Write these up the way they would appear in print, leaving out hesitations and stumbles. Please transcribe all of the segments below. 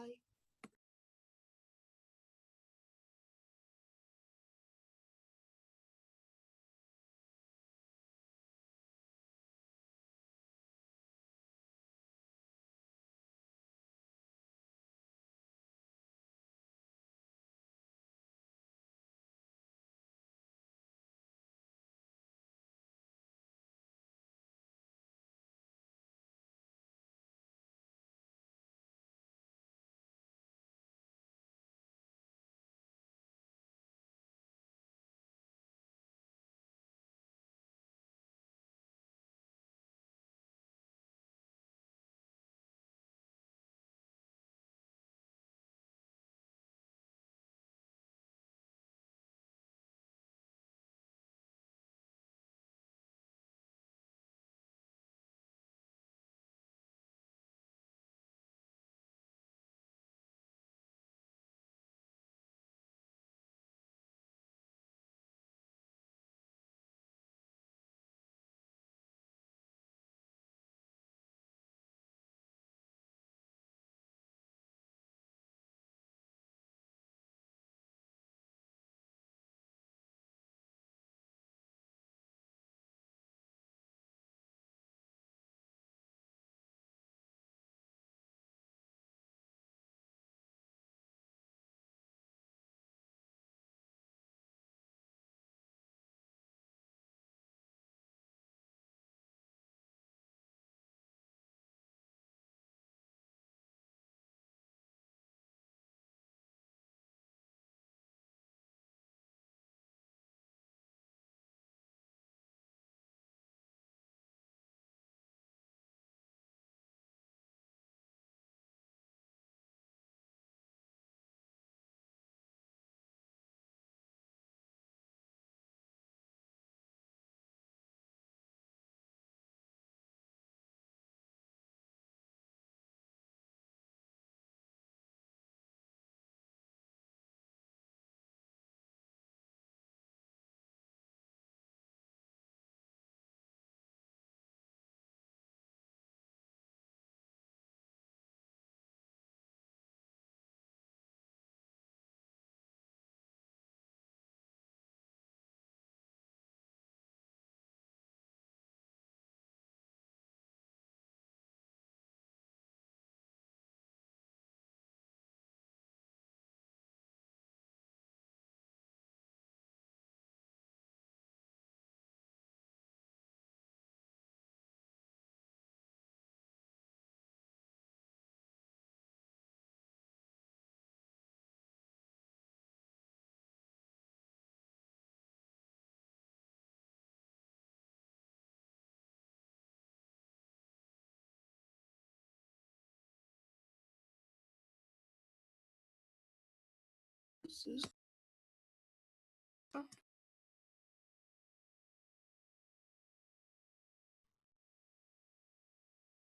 Bye.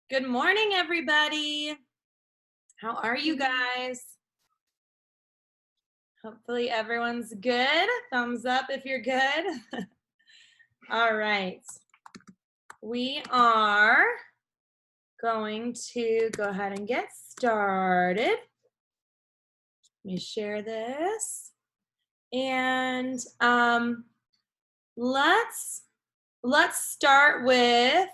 Good morning, everybody. How are you guys? Hopefully everyone's good. Thumbs up if you're good. All right. We are going to go ahead and get started. Let me share this. And let's start with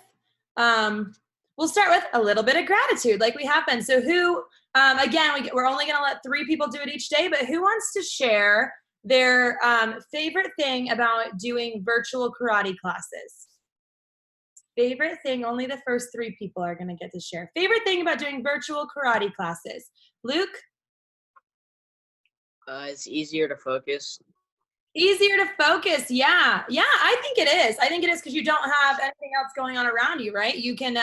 we'll start with a little bit of gratitude like we have been. So who, again, we're only going to let 3 people do it each day, but who wants to share their favorite thing about doing virtual karate classes? Favorite thing, only the first 3 people are going to get to share. Favorite thing about doing virtual karate classes. Luke? It's easier to focus. Easier to focus, yeah. Yeah, I think it is. I think it is because you don't have anything else going on around you, right? You can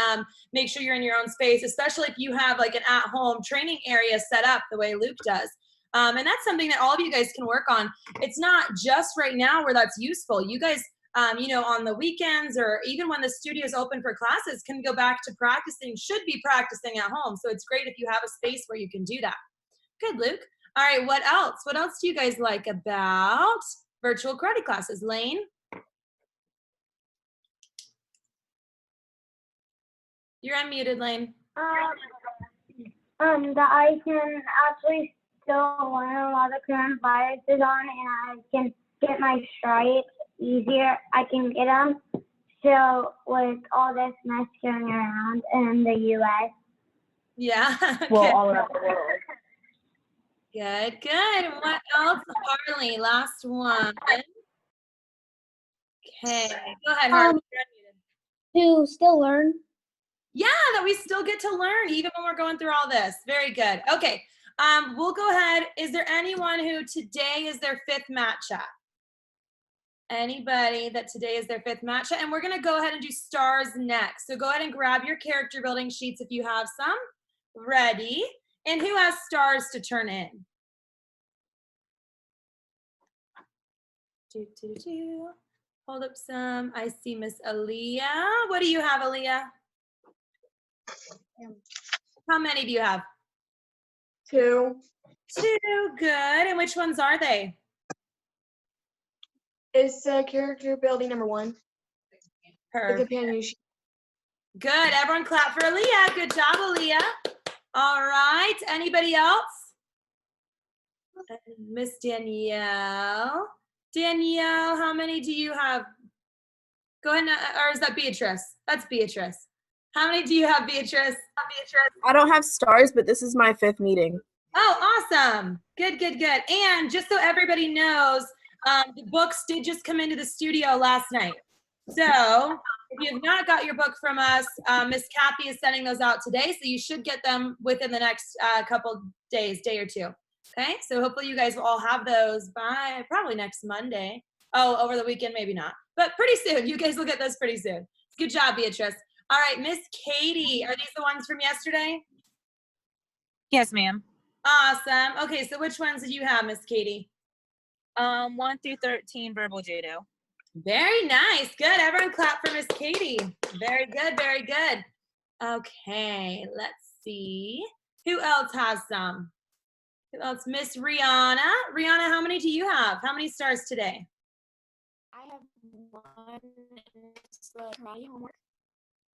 make sure you're in your own space, especially if you have like an at-home training area set up the way Luke does. And that's something that all of you guys can work on. It's not just right now where that's useful. You guys, you know, on the weekends or even when the studio is open for classes can go back to practicing, should be practicing at home. So it's great if you have a space where you can do that. Good, Luke. All right, what else? What else do you guys like about virtual karate classes? Lane? You're unmuted, Lane. That I can actually still learn a lot of current viruses on, and I can get my stripes easier. I can get them. So with all this mess going around in the U.S. Yeah. Well, all around the world. Good, good. What else? Harley, last one. Okay, go ahead, Harley. To still learn. Yeah, that we still get to learn even when we're going through all this. Very good. Okay, we'll go ahead. Is there anyone who today is their 5th matchup? Anybody that today is their 5th matchup? And we're gonna go ahead and do stars next. So go ahead and grab your character building sheets if you have some. Ready. And who has stars to turn in? Hold up some. I see Miss Aaliyah. What do you have, Aaliyah? How many do you have? 2. 2, good. And which ones are they? It's character building number 1. The Perfect. companion sheet. Good. Everyone clap for Aaliyah. Good job, Aaliyah. All right. Anybody else? Miss Danielle. Danielle, how many do you have? Go ahead, or is that Beatrice? That's Beatrice. How many do you have, Beatrice? I don't have stars, but this is my 5th meeting. Oh, awesome. Good, good, good. And just so everybody knows, the books did just come into the studio last night. So if you have not got your book from us, Miss Kathy is sending those out today. So you should get them within the next couple days, day or two. Okay, so hopefully you guys will all have those by probably next Monday. Oh, over the weekend, maybe not. But pretty soon. You guys will get those pretty soon. Good job, Beatrice. All right, Miss Katie, are these the ones from yesterday? Yes, ma'am. Awesome. Okay, so which ones did you have, Miss Katie? 1 through 13 verbal judo. Very nice. Good. Everyone clap for Miss Katie. Very good. Very good. Okay, let's see. Who else has some? Who else? Miss Rihanna. Rihanna, how many do you have? How many stars today? I have 1. It's the karate homework.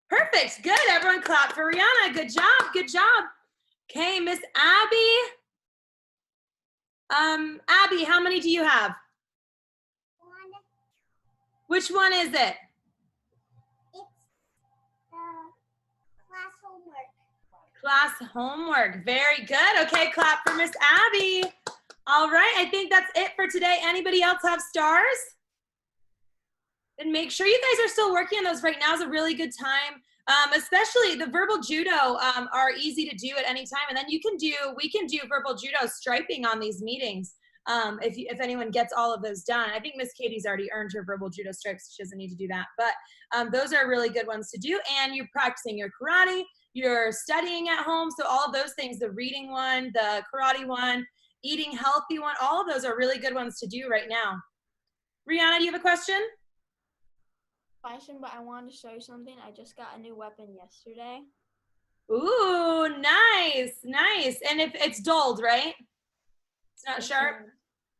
Perfect. Good. Everyone clap for Rihanna. Good job. Good job. Okay, Miss Abby. Abby, how many do you have? 1. Which one is it? It's the class homework. Class homework. Very good. Okay, clap for Miss Abby. All right, I think that's it for today. Anybody else have stars? And make sure you guys are still working on those. Right now is a really good time. Especially the verbal judo are easy to do at any time. And then we can do verbal judo striping on these meetings. If anyone gets all of those done. I think Miss Katie's already earned her verbal judo stripes. She doesn't need to do that. But those are really good ones to do. And you're practicing your karate, you're studying at home. So all of those things, the reading one, the karate one, eating healthy one, all of those are really good ones to do right now. Rihanna, do you have a question? But I wanted to show you something. I just got a new weapon yesterday. Ooh, nice, nice. And if it's dulled, right? It's not sharp?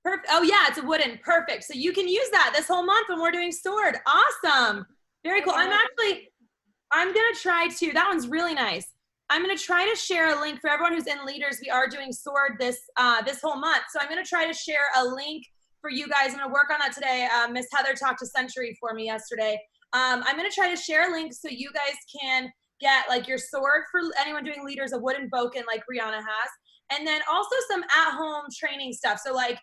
Perfect. Oh yeah, it's a wooden. Perfect. So you can use that this whole month when we're doing sword. Awesome. Very cool. I'm gonna try to, that one's really nice. I'm gonna try to share a link for everyone who's in leaders. We are doing sword this whole month. So I'm gonna try to share a link for you guys. I'm gonna work on that today. Miss Heather talked to Century for me yesterday. I'm gonna try to share a link so you guys can get like your sword for anyone doing leaders, a wooden boken like Rihanna has. And then also some at-home training stuff. So like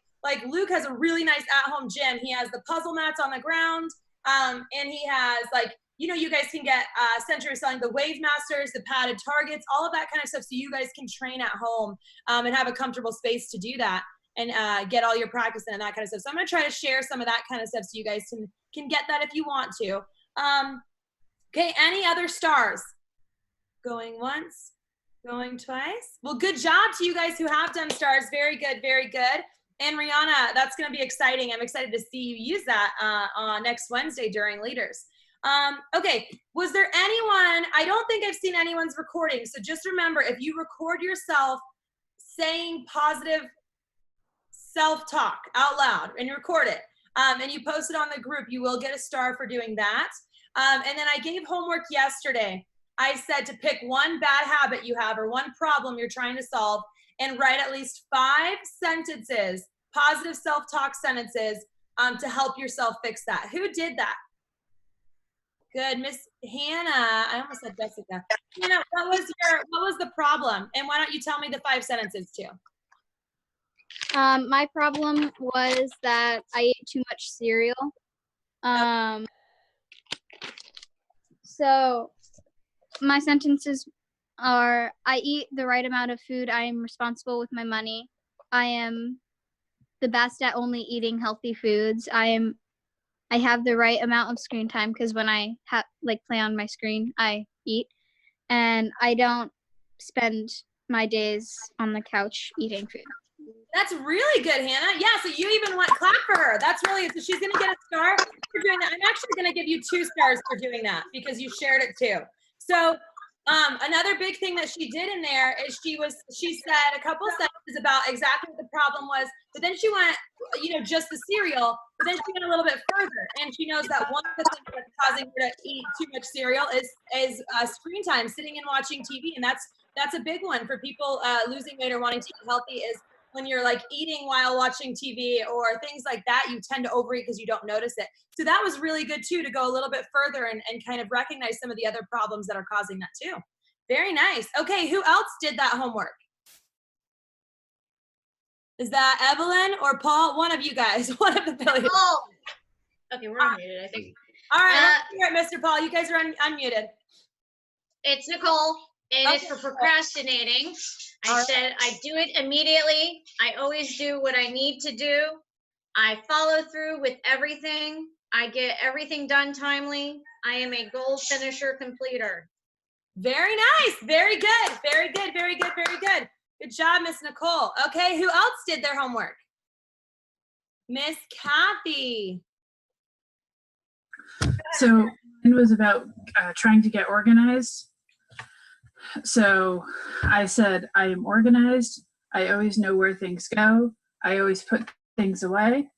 Luke has a really nice at-home gym. He has the puzzle mats on the ground. And he has like, you guys can get Century selling the Wave Masters, the padded targets, all of that kind of stuff. So you guys can train at home and have a comfortable space to do that and get all your practice in and that kind of stuff. So I'm gonna try to share some of that kind of stuff so you guys can get that if you want to. Okay, any other stars? Going once, going twice. Well, good job to you guys who have done stars. Very good, very good. And Rihanna, that's gonna be exciting. I'm excited to see you use that on next Wednesday during leaders. Okay, was there anyone, I don't think I've seen anyone's recording. So just remember, if you record yourself saying positive self-talk out loud and you record it and you post it on the group, you will get a star for doing that. And then I gave homework yesterday. I said to pick one bad habit you have or one problem you're trying to solve and write at least 5 sentences, positive self-talk sentences, to help yourself fix that. Who did that? Good, Miss Hannah. I almost said Jessica. Hannah, what was the problem? And why don't you tell me the 5 sentences too? My problem was that I ate too much cereal. So my sentences are: I eat the right amount of food. I am responsible with my money. I am the best at only eating healthy foods. I have the right amount of screen time, because when I play on my screen, I eat. And I don't spend my days on the couch eating food. That's really good, Hannah. Yeah, so you even want clap for her. That's really good. So she's gonna get a star for doing that. I'm actually gonna give you 2 stars for doing that because you shared it too. So another big thing that she did in there is she said a couple sentences about exactly what the problem was, but then she went, just the cereal, but then she went a little bit further, and she knows that one of the things that's causing her to eat too much cereal is screen time, sitting and watching TV, and that's a big one for people losing weight or wanting to eat healthy. Is when you're like eating while watching TV or things like that, you tend to overeat because you don't notice it. So that was really good too, to go a little bit further and kind of recognize some of the other problems that are causing that too. Very nice. Okay, who else did that homework? Is that Evelyn or Paul? One of you guys, one of the billion. Oh, okay, we're unmuted, I think. All right, let's hear it, Mr. Paul. You guys are unmuted. It's Nicole. It is for procrastinating. I said I do it immediately. I always do what I need to do. I follow through with everything. I get everything done timely. I am a goal finisher completer. Very nice. Very good. Very good. Very good. Very good. Good job, Miss Nicole. Okay, who else did their homework? Miss Kathy. So it was about trying to get organized. So I said, I am organized. I always know where things go. I always put things away.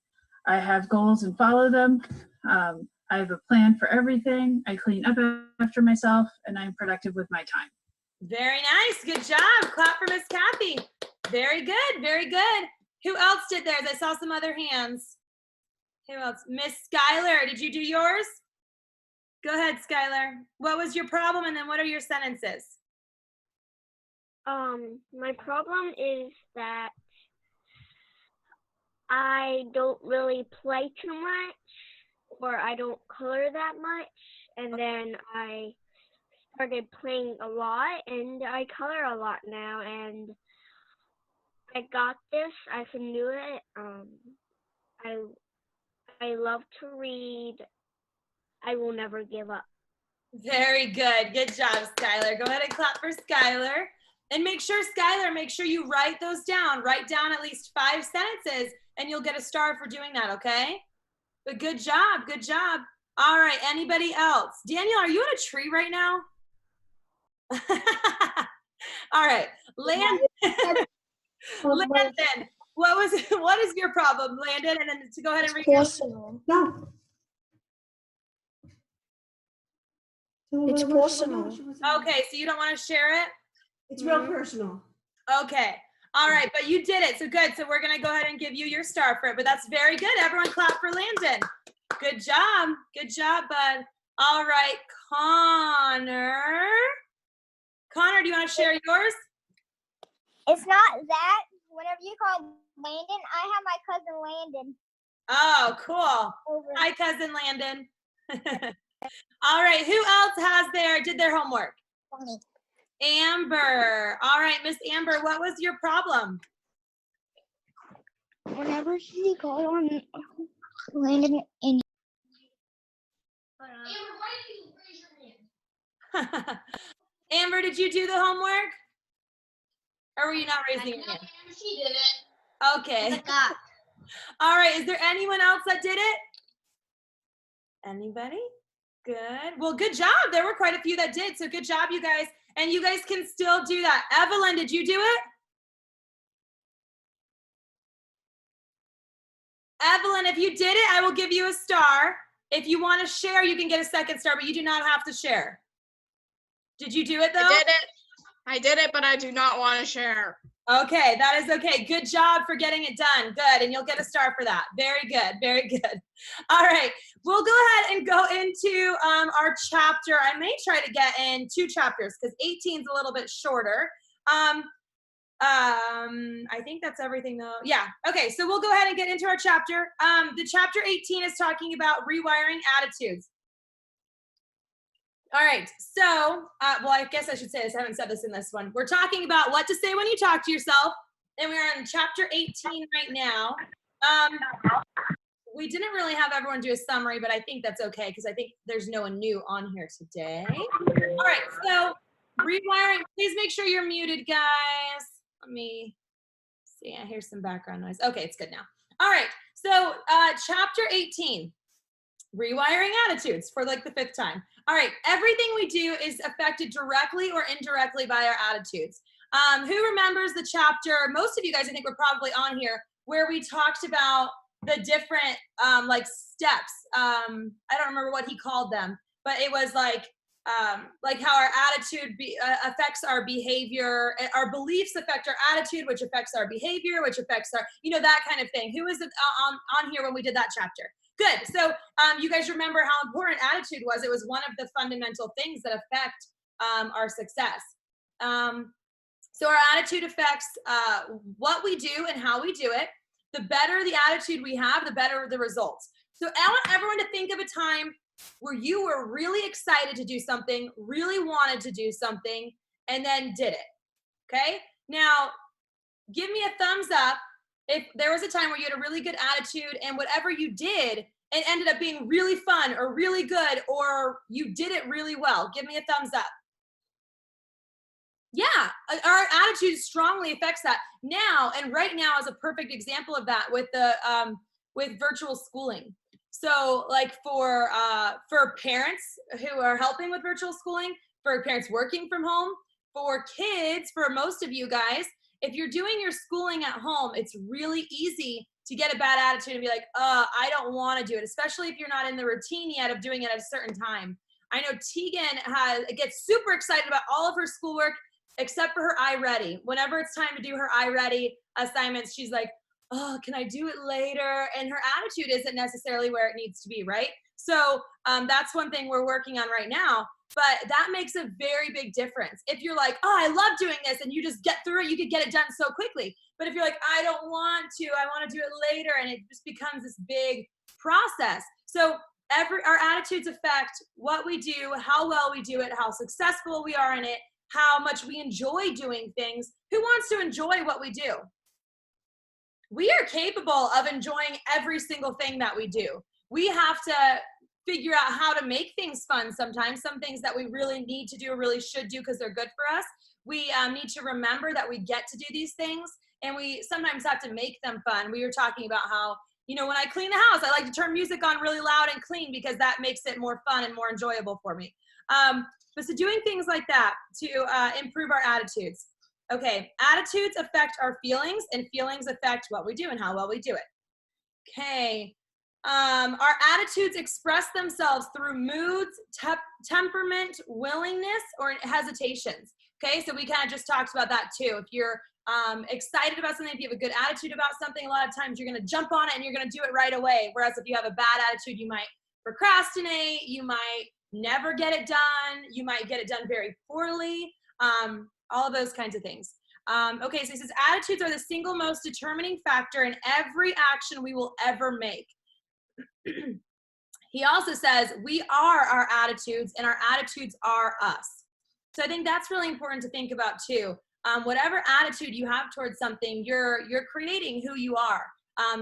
I have goals and follow them. I have a plan for everything. I clean up after myself, and I'm productive with my time. Very nice. Good job. Clap for Miss Kathy. Very good. Very good. Who else did theirs? I saw some other hands. Who else? Miss Skylar, did you do yours? Go ahead, Skylar. What was your problem, and then what are your sentences? My problem is that I don't really play too much, or I don't color that much, and then I started playing a lot, and I color a lot now, and I got this. I can do it. I love to read. I will never give up. Very good. Good job, Skylar. Go ahead and clap for Skylar. And make sure, Skylar, make sure you write those down. Write down at least 5 sentences, and you'll get a star for doing that, okay? But good job. Good job. All right. Anybody else? Daniel, are you in a tree right now? All right. Landon, what is your problem, Landon? And then to go ahead and read Personal. No. It's personal. Okay, so you don't want to share it? It's real personal. Okay. All right, but you did it. So good. So we're going to go ahead and give you your star for it. But that's very good. Everyone clap for Landon. Good job. Good job, bud. All right, Connor. Connor, do you want to share yours? It's not that. Whenever you call Landon, I have my cousin Landon. Oh, cool. Over. Hi, cousin Landon. All right, who else did their homework? Me. Amber. All right, Miss Amber, what was your problem? Whenever she called on Landon and Amber, did you do the homework? Or were you not raising your hand? She did it. Okay. All right, is there anyone else that did it? Anybody? Good. Well, good job. There were quite a few that did. So good job, you guys. And you guys can still do that. Evelyn, did you do it? Evelyn, if you did it, I will give you a star. If you want to share, you can get a second star, but you do not have to share. Did you do it though? I did it, but I do not want to share. Okay, that is okay. Good job for getting it done. Good, and you'll get a star for that. Very good, very good. All right, we'll go ahead and go into our chapter. I may try to get in 2 chapters because 18 is a little bit shorter. I think that's everything though. Yeah, okay, so we'll go ahead and get into our chapter. The chapter 18 is talking about rewiring attitudes. All right, so, well, I guess I should say this. I haven't said this in this one. We're talking about what to say when you talk to yourself, and we're in chapter 18 right now. We didn't really have everyone do a summary, but I think that's okay because I think there's no one new on here today. All right, so rewiring, please make sure you're muted, guys. Let me see, I hear some background noise. Okay, it's good now. All right, so chapter 18. Rewiring attitudes for like the 5th time. All right, everything we do is affected directly or indirectly by our attitudes. Who remembers the chapter, most of you guys I think were probably on here, where we talked about the different like steps. I don't remember what he called them, but it was like how our attitude affects our behavior, our beliefs affect our attitude, which affects our behavior, which affects our, that kind of thing. Who was on here when we did that chapter? Good. So you guys remember how important attitude was. It was one of the fundamental things that affect our success. So our attitude affects what we do and how we do it. The better the attitude we have, the better the results. So I want everyone to think of a time where you were really excited to do something, really wanted to do something, and then did it. Okay? Now, give me a thumbs up if there was a time where you had a really good attitude and whatever you did, it ended up being really fun or really good, or you did it really well. Give me a thumbs up. Yeah, our attitude strongly affects that. Now, and right now is a perfect example of that with the with virtual schooling. So like for parents who are helping with virtual schooling, for parents working from home, for kids, for most of you guys, if you're doing your schooling at home, it's really easy to get a bad attitude and be like, I don't want to do it, especially if you're not in the routine yet of doing it at a certain time. I know Tegan gets super excited about all of her schoolwork except for her iReady. Whenever it's time to do her iReady assignments, she's like, oh, can I do it later? And her attitude isn't necessarily where it needs to be, right? So that's one thing we're working on right now. But that makes a very big difference. If you're like, oh, I love doing this, and you just get through it, you could get it done so quickly. But if you're like, I don't want to, I want to do it later, and it just becomes this big process. So our attitudes affect what we do, how well we do it, how successful we are in it, how much we enjoy doing things. Who wants to enjoy what we do? We are capable of enjoying every single thing that we do. We have to figure out how to make things fun sometimes. Some things that we really need to do or really should do because they're good for us. We need to remember that we get to do these things, and we sometimes have to make them fun. We were talking about how, when I clean the house, I like to turn music on really loud and clean because that makes it more fun and more enjoyable for me. But so doing things like that to improve our attitudes. Okay, attitudes affect our feelings, and feelings affect what we do and how well we do it. Okay. Our attitudes express themselves through moods, temperament, willingness, or hesitations. Okay, so we kind of just talked about that too. If you're excited about something, if you have a good attitude about something, a lot of times you're going to jump on it and you're going to do it right away. Whereas if you have a bad attitude, you might procrastinate, you might never get it done, you might get it done very poorly, all of those kinds of things. Okay, so he says attitudes are the single most determining factor in every action we will ever make. He also says we are our attitudes, and our attitudes are us. So I think that's really important to think about too. Whatever attitude you have towards something, you're creating who you are,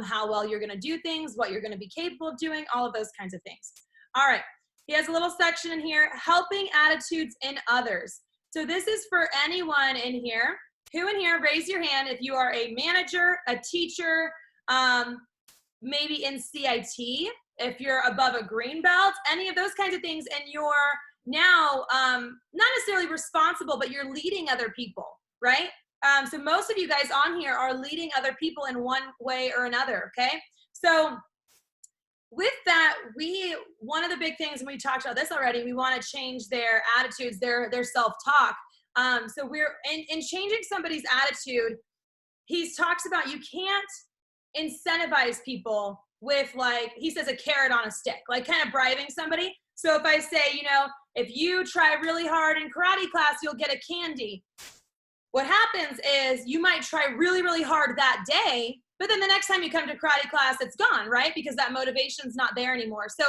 how well you're going to do things, what you're going to be capable of doing, all of those kinds of things. All right. He has a little section in here, helping attitudes in others. So this is for anyone in here. Who in here, raise your hand if you are a manager, a teacher, maybe in CIT, if you're above a green belt, any of those kinds of things, and you're now not necessarily responsible, but you're leading other people, right? So most of you guys on here are leading other people in one way or another, okay? So with that, one of the big things, and we talked about this already, we want to change their attitudes, their self-talk. So we're in changing somebody's attitude. He talks about you can't incentivize people with, like, he says, a carrot on a stick, like kind of bribing somebody. So if I say, you know, if you try really hard in karate class, you'll get a candy. What happens is you might try really, really hard that day, but then the next time you come to karate class, it's gone, right? Because that motivation's not there anymore. So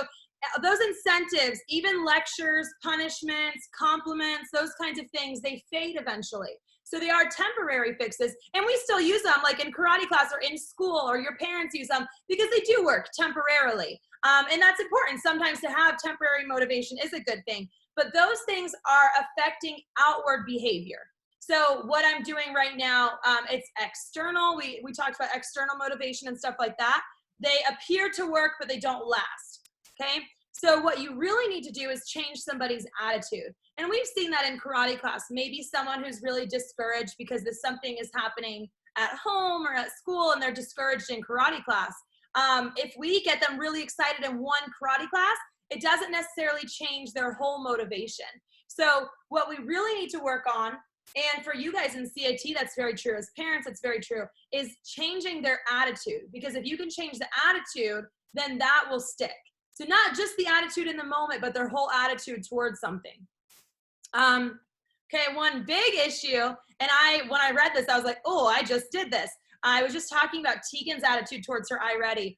those incentives, even lectures, punishments, compliments, those kinds of things, they fade eventually. So they are temporary fixes, and we still use them, like in karate class or in school, or your parents use them, because they do work temporarily. And that's important. Sometimes to have temporary motivation is a good thing, but those things are affecting outward behavior. So what I'm doing right now, it's external. We talked about external motivation and stuff like that. They appear to work, but they don't last, okay? So what you really need to do is change somebody's attitude. And we've seen that in karate class. Maybe someone who's really discouraged because something is happening at home or at school and they're discouraged in karate class. If we get them really excited in one karate class, it doesn't necessarily change their whole motivation. So what we really need to work on, and for you guys in CIT, that's very true. As parents, it's very true, is changing their attitude. Because if you can change the attitude, then that will stick. So not just the attitude in the moment, but their whole attitude towards something. Okay, one big issue, and when I read this, I was like, oh, I just did this. I was just talking about Tegan's attitude towards her iReady.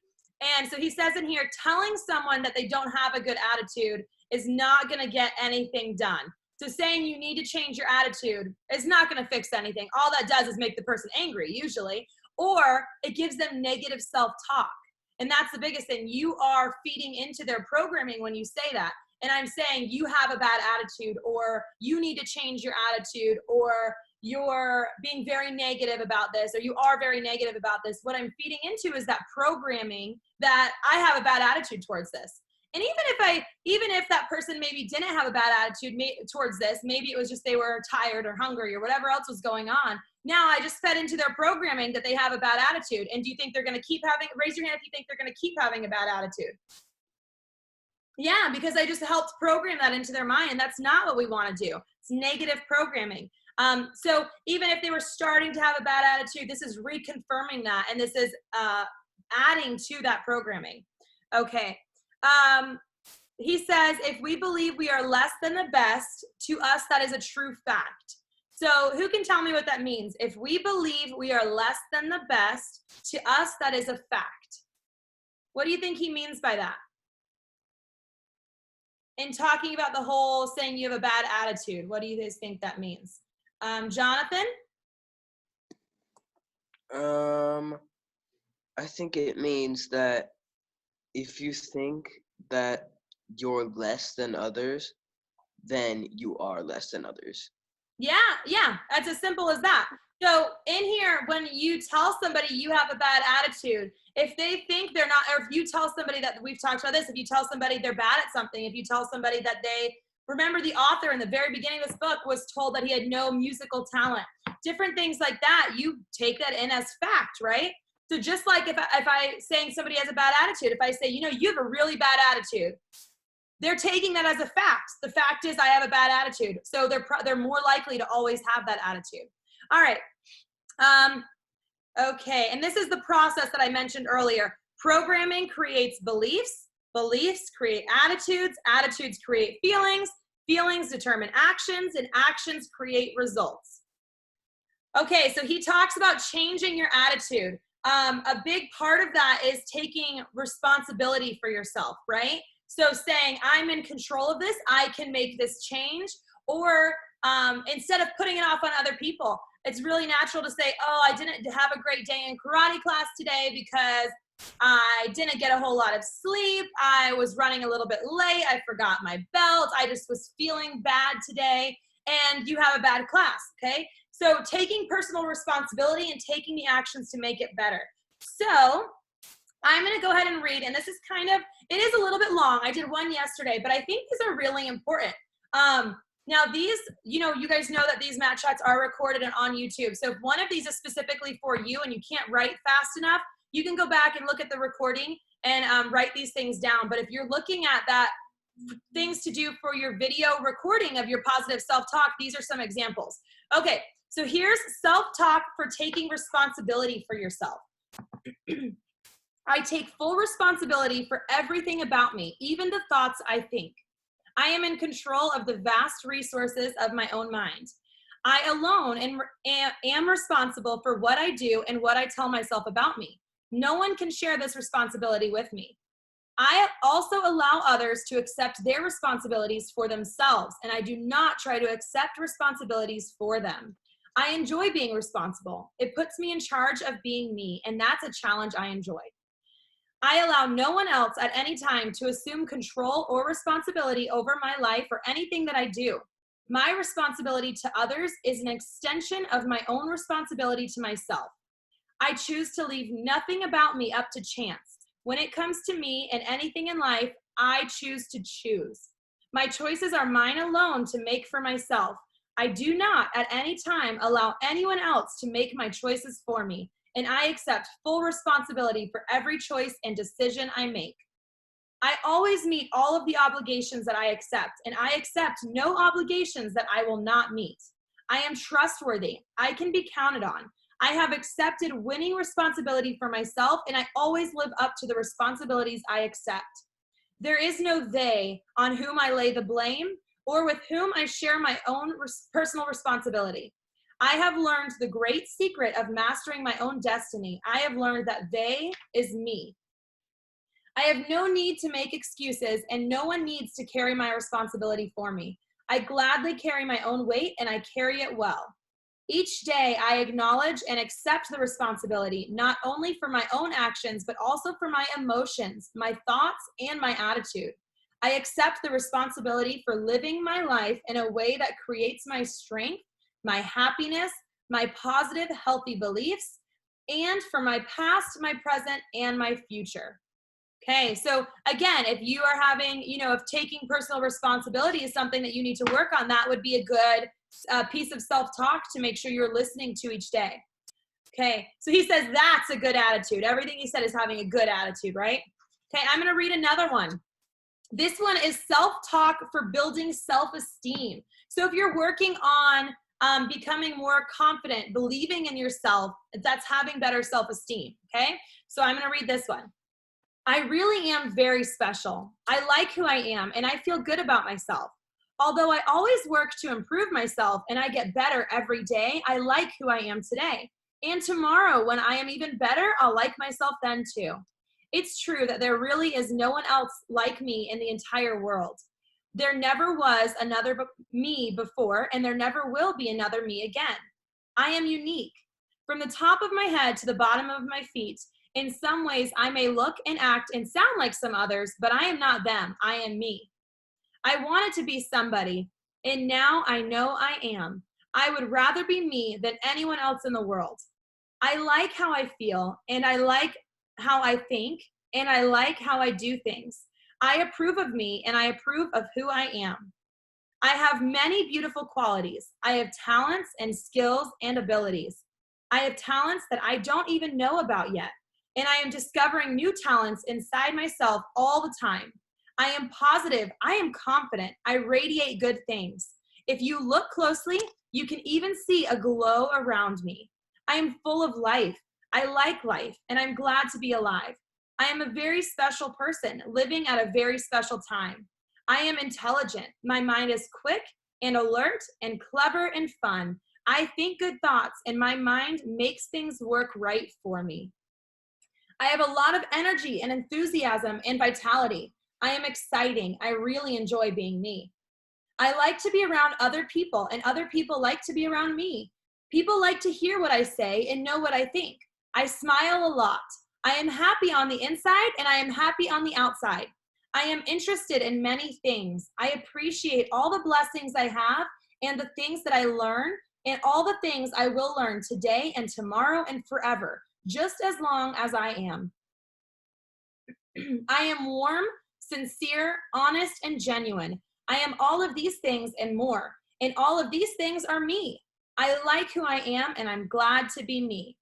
And so he says in here, telling someone that they don't have a good attitude is not going to get anything done. So saying you need to change your attitude is not going to fix anything. All that does is make the person angry, usually, or it gives them negative self-talk. And that's the biggest thing. You are feeding into their programming when you say that. And I'm saying you have a bad attitude, or you need to change your attitude, or you're being very negative about this, or you are very negative about this. What I'm feeding into is that programming that I have a bad attitude towards this. And even if that person maybe didn't have a bad attitude towards this, maybe it was just they were tired or hungry or whatever else was going on. Now I just fed into their programming that they have a bad attitude. And do you think they're going to keep having, raise your hand if you think they're going to keep having a bad attitude? Yeah, because I just helped program that into their mind, and that's not what we want to do. It's negative programming. So even if they were starting to have a bad attitude, this is reconfirming that, and this is adding to that programming. Okay. He says, if we believe we are less than the best, to us that is a true fact. So who can tell me what that means? If we believe we are less than the best, to us that is a fact. What do you think he means by that? In talking about the whole saying you have a bad attitude, what do you guys think that means? Jonathan? I think it means that if you think that you're less than others, then you are less than others. Yeah, that's as simple as that. So in here, when you tell somebody you have a bad attitude, if they think they're not, or if you tell somebody that, we've talked about this, if you tell somebody they're bad at something, if you tell somebody that remember the author in the very beginning of this book was told that he had no musical talent, different things like that, you take that in as fact, right? So just like if I saying somebody has a bad attitude, if I say, you have a really bad attitude, they're taking that as a fact. The fact is I have a bad attitude. So they're more likely to always have that attitude. All right. Okay. And this is the process that I mentioned earlier. Programming creates beliefs. Beliefs create attitudes. Attitudes create feelings. Feelings determine actions, and actions create results. Okay. So he talks about changing your attitude. A big part of that is taking responsibility for yourself, right? So saying, I'm in control of this, I can make this change, or instead of putting it off on other people, it's really natural to say, oh, I didn't have a great day in karate class today because I didn't get a whole lot of sleep, I was running a little bit late, I forgot my belt, I just was feeling bad today, and you have a bad class, okay? So taking personal responsibility and taking the actions to make it better. So I'm going to go ahead and read, and this is it is a little bit long. I did one yesterday, but I think these are really important. Now these, you guys know that these mat chats are recorded and on YouTube. So if one of these is specifically for you and you can't write fast enough, you can go back and look at the recording and write these things down. But if you're looking at that, things to do for your video recording of your positive self-talk, these are some examples. Okay, so here's self-talk for taking responsibility for yourself. I take full responsibility for everything about me, even the thoughts I think. I am in control of the vast resources of my own mind. I alone am responsible for what I do and what I tell myself about me. No one can share this responsibility with me. I also allow others to accept their responsibilities for themselves, and I do not try to accept responsibilities for them. I enjoy being responsible. It puts me in charge of being me, and that's a challenge I enjoy. I allow no one else at any time to assume control or responsibility over my life or anything that I do. My responsibility to others is an extension of my own responsibility to myself. I choose to leave nothing about me up to chance. When it comes to me and anything in life, I choose to choose. My choices are mine alone to make for myself. I do not at any time allow anyone else to make my choices for me, and I accept full responsibility for every choice and decision I make. I always meet all of the obligations that I accept, and I accept no obligations that I will not meet. I am trustworthy. I can be counted on. I have accepted winning responsibility for myself, and I always live up to the responsibilities I accept. There is no they on whom I lay the blame or with whom I share my own personal responsibility. I have learned the great secret of mastering my own destiny. I have learned that they is me. I have no need to make excuses, and no one needs to carry my responsibility for me. I gladly carry my own weight, and I carry it well. Each day, I acknowledge and accept the responsibility, not only for my own actions, but also for my emotions, my thoughts, and my attitude. I accept the responsibility for living my life in a way that creates my strength, my happiness, my positive, healthy beliefs, and for my past, my present, and my future. Okay, so again, if you are having, if taking personal responsibility is something that you need to work on, that would be a good piece of self-talk to make sure you're listening to each day. Okay, so he says that's a good attitude. Everything he said is having a good attitude, right? Okay, I'm going to read another one. This one is self-talk for building self-esteem. So if you're working on becoming more confident, believing in yourself, that's having better self-esteem, okay? So I'm going to read this one. I really am very special. I like who I am, and I feel good about myself. Although I always work to improve myself and I get better every day, I like who I am today. And tomorrow, when I am even better, I'll like myself then too. It's true that there really is no one else like me in the entire world. There never was another me before, and there never will be another me again. I am unique. From the top of my head to the bottom of my feet, in some ways I may look and act and sound like some others, but I am not them. I am me. I wanted to be somebody, and now I know I am. I would rather be me than anyone else in the world. I like how I feel, and I like how I think, and I like how I do things. I approve of me, and I approve of who I am. I have many beautiful qualities. I have talents and skills and abilities. I have talents that I don't even know about yet, and I am discovering new talents inside myself all the time. I am positive. I am confident. I radiate good things. If you look closely, you can even see a glow around me. I am full of life. I like life, and I'm glad to be alive. I am a very special person living at a very special time. I am intelligent. My mind is quick and alert and clever and fun. I think good thoughts, and my mind makes things work right for me. I have a lot of energy and enthusiasm and vitality. I am exciting. I really enjoy being me. I like to be around other people, and other people like to be around me. People like to hear what I say and know what I think. I smile a lot. I am happy on the inside, and I am happy on the outside. I am interested in many things. I appreciate all the blessings I have and the things that I learn and all the things I will learn today and tomorrow and forever, just as long as I am. I am warm, sincere, honest, and genuine. I am all of these things and more, and all of these things are me. I like who I am, and I'm glad to be me.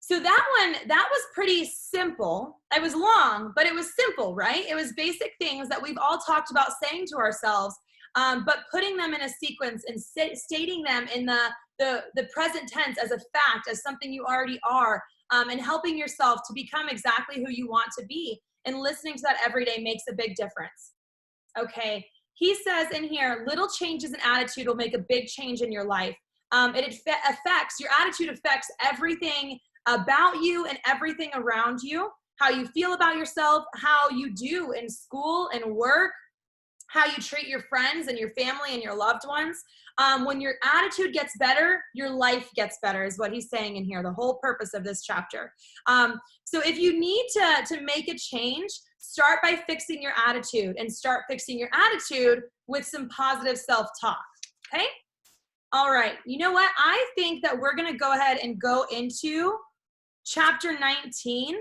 So that was pretty simple. It was long, but it was simple, right? It was basic things that we've all talked about saying to ourselves, but putting them in a sequence and stating them in the present tense as a fact, as something you already are, and helping yourself to become exactly who you want to be. And listening to that every day makes a big difference. Okay, he says in here, little changes in attitude will make a big change in your life. Your attitude affects everything about you and everything around you, how you feel about yourself, how you do in school and work, how you treat your friends and your family and your loved ones. When your attitude gets better, your life gets better is what he's saying in here, the whole purpose of this chapter. So if you need to make a change, start by fixing your attitude and start fixing your attitude with some positive self-talk, okay? All right, you know what? I think that we're gonna go ahead and go into chapter 19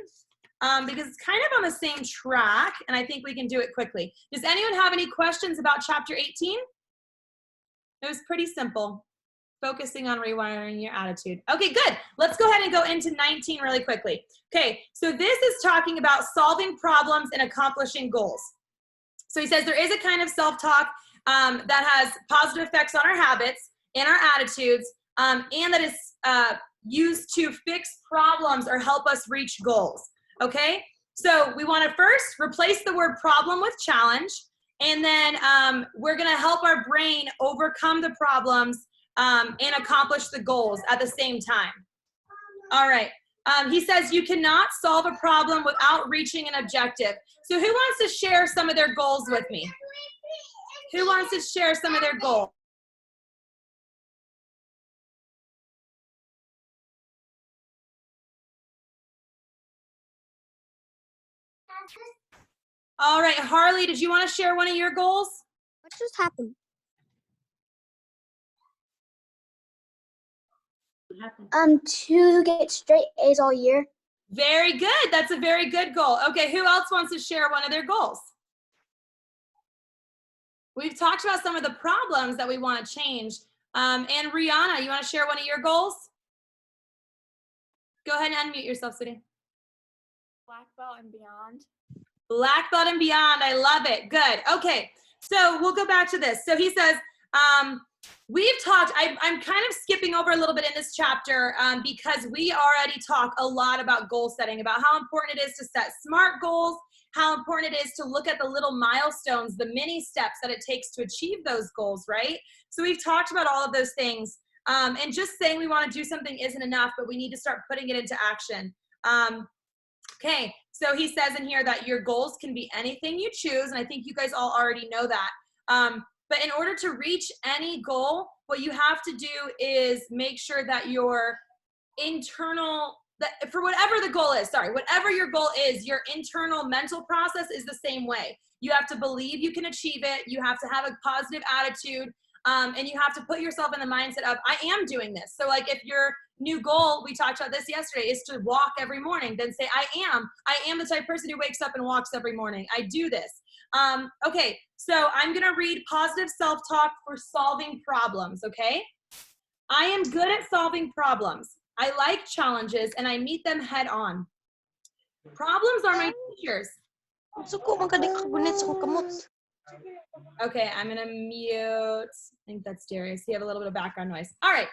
because it's kind of on the same track and I think we can do it quickly. Does anyone have any questions about chapter 18? It was pretty simple, focusing on rewiring your attitude. Okay, good. Let's go ahead and go into 19 really quickly. Okay, so this is talking about solving problems and accomplishing goals. So he says there is a kind of self-talk that has positive effects on our habits and our attitudes, and that is used to fix problems or help us reach goals, okay? So we wanna first replace the word problem with challenge, and then we're gonna help our brain overcome the problems and accomplish the goals at the same time. All right, he says you cannot solve a problem without reaching an objective. So who wants to share some of their goals with me? Who wants to share some of their goals? All right, Harley, did you want to share one of your goals? What just happened? To get straight A's all year. Very good. That's a very good goal. Okay, who else wants to share one of their goals? We've talked about some of the problems that we want to change. And Rihanna, you want to share one of your goals? Go ahead and unmute yourself, sweetie. Black belt and beyond. Black belt and beyond. I love it. Good. Okay, so we'll go back to this. So he says, we've talked, I'm kind of skipping over a little bit in this chapter because we already talk a lot about goal setting, about how important it is to set SMART goals, how important it is to look at the little milestones, the mini steps that it takes to achieve those goals, right? So we've talked about all of those things. And just saying we want to do something isn't enough, but we need to start putting it into action. Okay, so he says in here that your goals can be anything you choose, and I think you guys all already know that. But in order to reach any goal, what you have to do is make sure that your internal, for whatever the goal is, whatever your goal is, your internal mental process is the same way. You have to believe you can achieve it. You have to have a positive attitude. And you have to put yourself in the mindset of, I am doing this. So like if your new goal, we talked about this yesterday, is to walk every morning, then say, I am the type of person who wakes up and walks every morning. I do this. Okay, so I'm gonna read positive self-talk for solving problems, okay? I am good at solving problems. I like challenges and I meet them head on. Problems are my teachers. Okay, I'm gonna mute. I think that's Darius. You have a little bit of background noise. All right,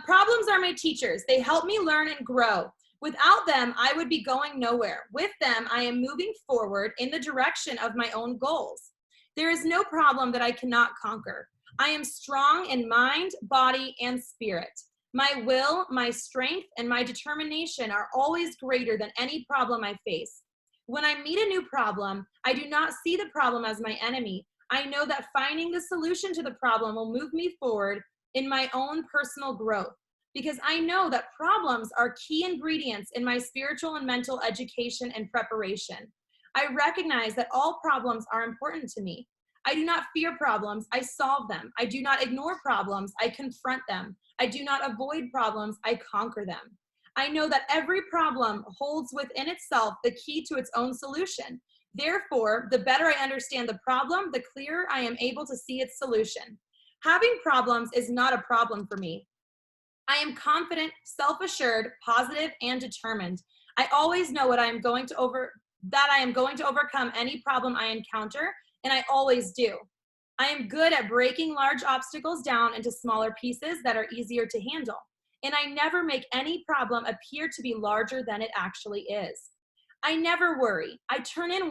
problems are my teachers. They help me learn and grow. Without them, I would be going nowhere. With them, I am moving forward in the direction of my own goals. There is no problem that I cannot conquer. I am strong in mind, body, and spirit. My will, my strength, and my determination are always greater than any problem I face. When I meet a new problem, I do not see the problem as my enemy. I know that finding the solution to the problem will move me forward in my own personal growth, because I know that problems are key ingredients in my spiritual and mental education and preparation. I recognize that all problems are important to me. I do not fear problems, I solve them. I do not ignore problems, I confront them. I do not avoid problems, I conquer them. I know that every problem holds within itself the key to its own solution. Therefore, the better I understand the problem, the clearer I am able to see its solution. Having problems is not a problem for me. I am confident, self-assured, positive, and determined. I always know that I am going to overcome any problem I encounter, and I always do. I am good at breaking large obstacles down into smaller pieces that are easier to handle, and I never make any problem appear to be larger than it actually is. I never worry. I turn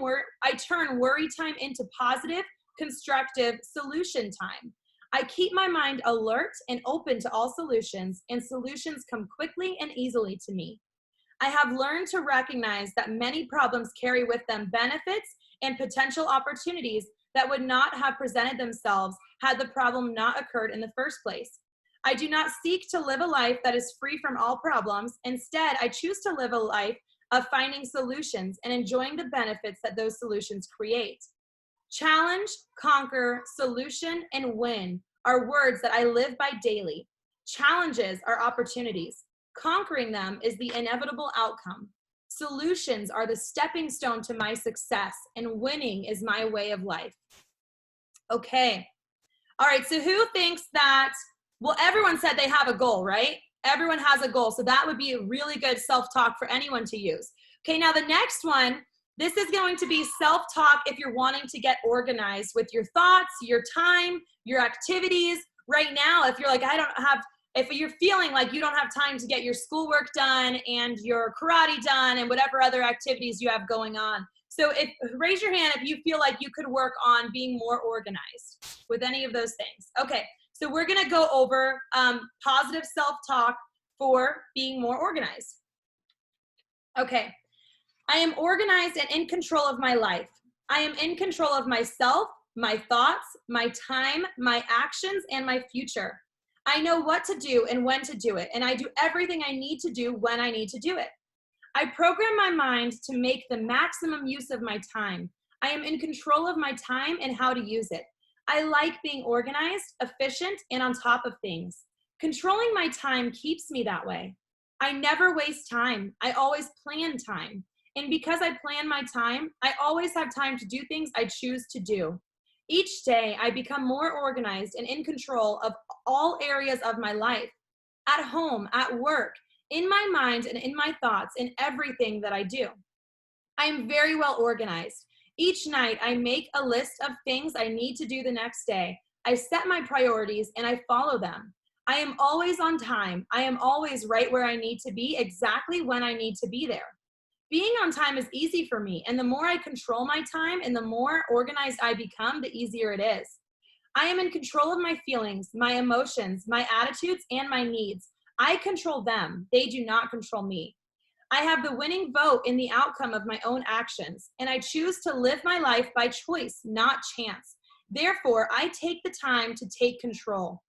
worry time into positive, constructive solution time. I keep my mind alert and open to all solutions, and solutions come quickly and easily to me. I have learned to recognize that many problems carry with them benefits and potential opportunities that would not have presented themselves had the problem not occurred in the first place. I do not seek to live a life that is free from all problems. Instead, I choose to live a life of finding solutions and enjoying the benefits that those solutions create. Challenge, conquer, solution, and win are words that I live by daily. Challenges are opportunities. Conquering them is the inevitable outcome. Solutions are the stepping stone to my success, and winning is my way of life. Okay. All right, so who thinks that, well, everyone said they have a goal, right? Everyone has a goal, so that would be a really good self-talk for anyone to use. Okay, now the next one, this is going to be self-talk if you're wanting to get organized with your thoughts, your time, your activities. Right now, if you're like, if you're feeling like you don't have time to get your schoolwork done and your karate done and whatever other activities you have going on. So raise your hand if you feel like you could work on being more organized with any of those things. Okay, so we're gonna go over positive self-talk for being more organized. Okay, I am organized and in control of my life. I am in control of myself, my thoughts, my time, my actions, and my future. I know what to do and when to do it, and I do everything I need to do when I need to do it. I program my mind to make the maximum use of my time. I am in control of my time and how to use it. I like being organized, efficient, and on top of things. Controlling my time keeps me that way. I never waste time. I always plan time. And because I plan my time, I always have time to do things I choose to do. Each day, I become more organized and in control of all areas of my life, at home, at work, in my mind, and in my thoughts, in everything that I do. I am very well organized. Each night, I make a list of things I need to do the next day. I set my priorities and I follow them. I am always on time. I am always right where I need to be, exactly when I need to be there. Being on time is easy for me, and the more I control my time and the more organized I become, the easier it is. I am in control of my feelings, my emotions, my attitudes, and my needs. I control them. They do not control me. I have the winning vote in the outcome of my own actions, and I choose to live my life by choice, not chance. Therefore, I take the time to take control.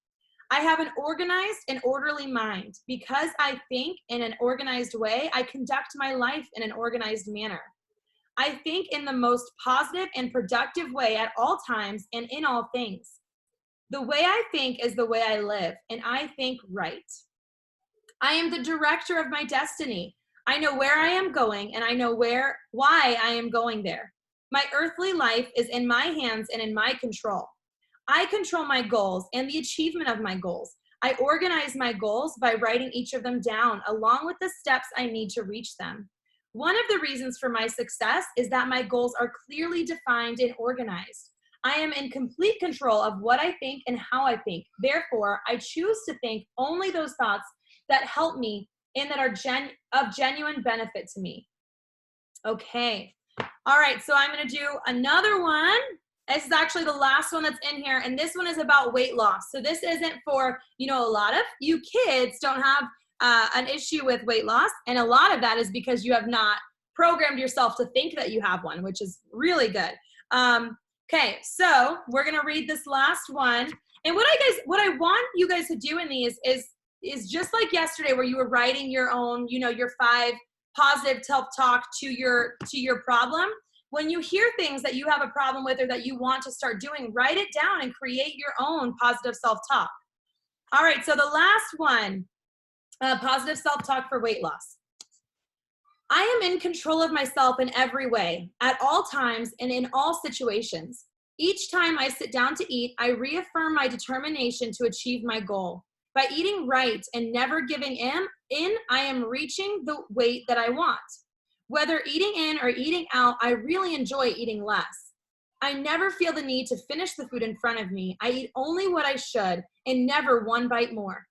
I have an organized and orderly mind. Because I think in an organized way, I conduct my life in an organized manner. I think in the most positive and productive way at all times and in all things. The way I think is the way I live, and I think right. I am the director of my destiny. I know where I am going, and I know why I am going there. My earthly life is in my hands and in my control. I control my goals and the achievement of my goals. I organize my goals by writing each of them down, along with the steps I need to reach them. One of the reasons for my success is that my goals are clearly defined and organized. I am in complete control of what I think and how I think. Therefore, I choose to think only those thoughts that help me and that are of genuine benefit to me. Okay. All right, so I'm going to do another one. This is actually the last one that's in here, and this one is about weight loss. So this isn't for, a lot of you kids don't have an issue with weight loss, and a lot of that is because you have not programmed yourself to think that you have one, which is really good. Okay, so we're gonna read this last one, and what I want you guys to do in these is just like yesterday, where you were writing your own, your 5 positive self-talk to your problem. When you hear things that you have a problem with or that you want to start doing, write it down and create your own positive self-talk. All right, so the last one, positive self-talk for weight loss. I am in control of myself in every way, at all times and in all situations. Each time I sit down to eat, I reaffirm my determination to achieve my goal. By eating right and never giving in, I am reaching the weight that I want. Whether eating in or eating out, I really enjoy eating less. I never feel the need to finish the food in front of me. I eat only what I should and never one bite more.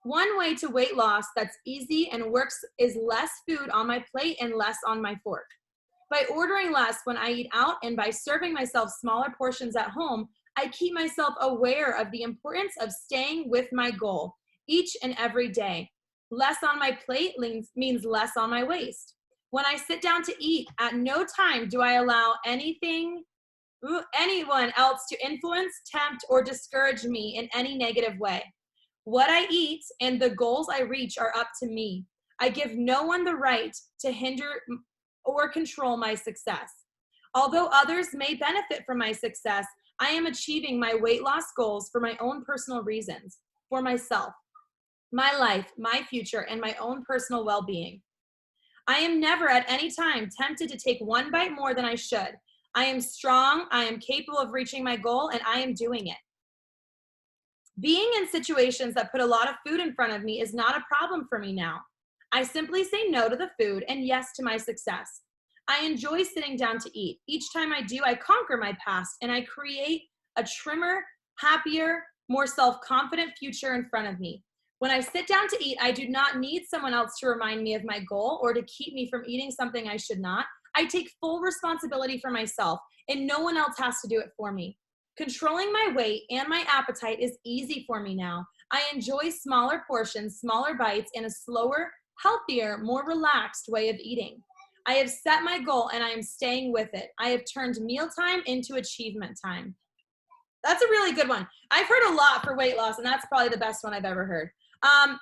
One way to weight loss that's easy and works is less food on my plate and less on my fork. By ordering less when I eat out and by serving myself smaller portions at home, I keep myself aware of the importance of staying with my goal each and every day. Less on my plate means less on my waist. When I sit down to eat, at no time do I allow anyone else to influence, tempt, or discourage me in any negative way. What I eat and the goals I reach are up to me. I give no one the right to hinder or control my success. Although others may benefit from my success, I am achieving my weight loss goals for my own personal reasons, for myself, my life, my future, and my own personal well-being. I am never at any time tempted to take one bite more than I should. I am strong, I am capable of reaching my goal, and I am doing it. Being in situations that put a lot of food in front of me is not a problem for me now. I simply say no to the food and yes to my success. I enjoy sitting down to eat. Each time I do, I conquer my past and I create a trimmer, happier, more self-confident future in front of me. When I sit down to eat, I do not need someone else to remind me of my goal or to keep me from eating something I should not. I take full responsibility for myself and no one else has to do it for me. Controlling my weight and my appetite is easy for me now. I enjoy smaller portions, smaller bites, and a slower, healthier, more relaxed way of eating. I have set my goal and I am staying with it. I have turned mealtime into achievement time. That's a really good one. I've heard a lot for weight loss, and that's probably the best one I've ever heard.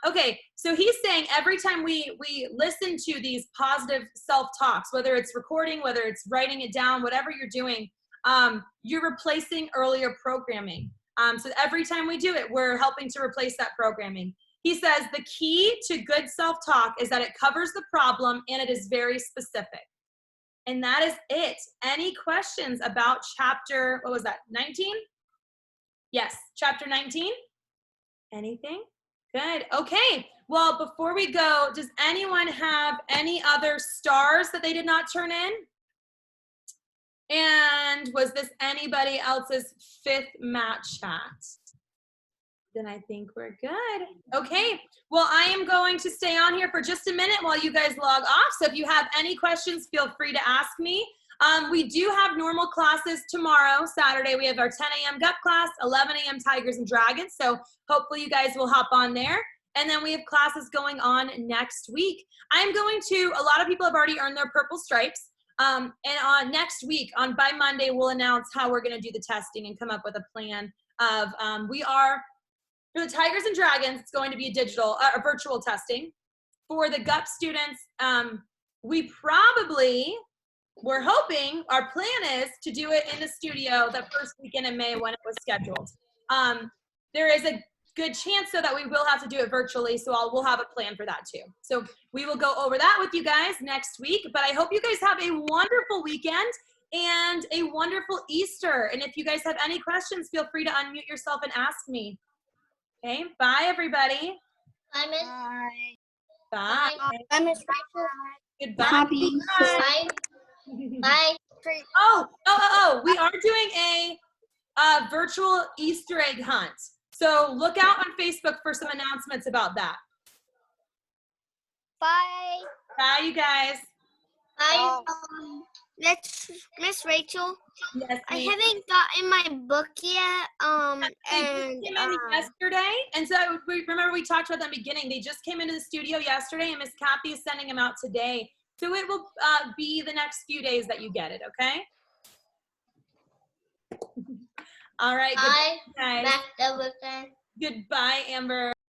Okay, so he's saying every time we listen to these positive self-talks, whether it's recording, whether it's writing it down, whatever you're doing, you're replacing earlier programming. So every time we do it, we're helping to replace that programming. He says the key to good self-talk is that it covers the problem and it is very specific. And that is it. Any questions about chapter, what was that, 19? Yes, chapter 19? Anything? Good. Okay. Well, before we go, does anyone have any other stars that they did not turn in? And was this anybody else's fifth match chat? Then I think we're good. Okay. Well, I am going to stay on here for just a minute while you guys log off. So if you have any questions, feel free to ask me. We do have normal classes tomorrow, Saturday. We have our 10 a.m. GUP class, 11 a.m. Tigers and Dragons. So hopefully you guys will hop on there. And then we have classes going on next week. I'm going to, a lot of people have already earned their purple stripes. And on next week, by Monday, we'll announce how we're going to do the testing and come up with a plan of, for the Tigers and Dragons, it's going to be a virtual testing. For the GUP students, we're hoping, our plan is to do it in the studio the first weekend in May when it was scheduled. There is a good chance so that we will have to do it virtually, so we'll have a plan for that too. So we will go over that with you guys next week, but I hope you guys have a wonderful weekend and a wonderful Easter. And if you guys have any questions, feel free to unmute yourself and ask me. Okay, bye everybody. Bye, Miss. Bye. Bye, Miss Rachel. Goodbye. Happy. Bye. Bye. Oh, we are doing a virtual Easter egg hunt. So look out on Facebook for some announcements about that. Bye. Bye, you guys. Bye. Miss Rachel. Yes, I ma'am. haven't gotten my book yet. They just came in yesterday, and so remember we talked about that in the beginning. They just came into the studio yesterday, and Miss Kathy is sending them out today. So it will be the next few days that you get it. Okay. All right. Bye. Goodbye, guys. Back the book then. Goodbye, Amber.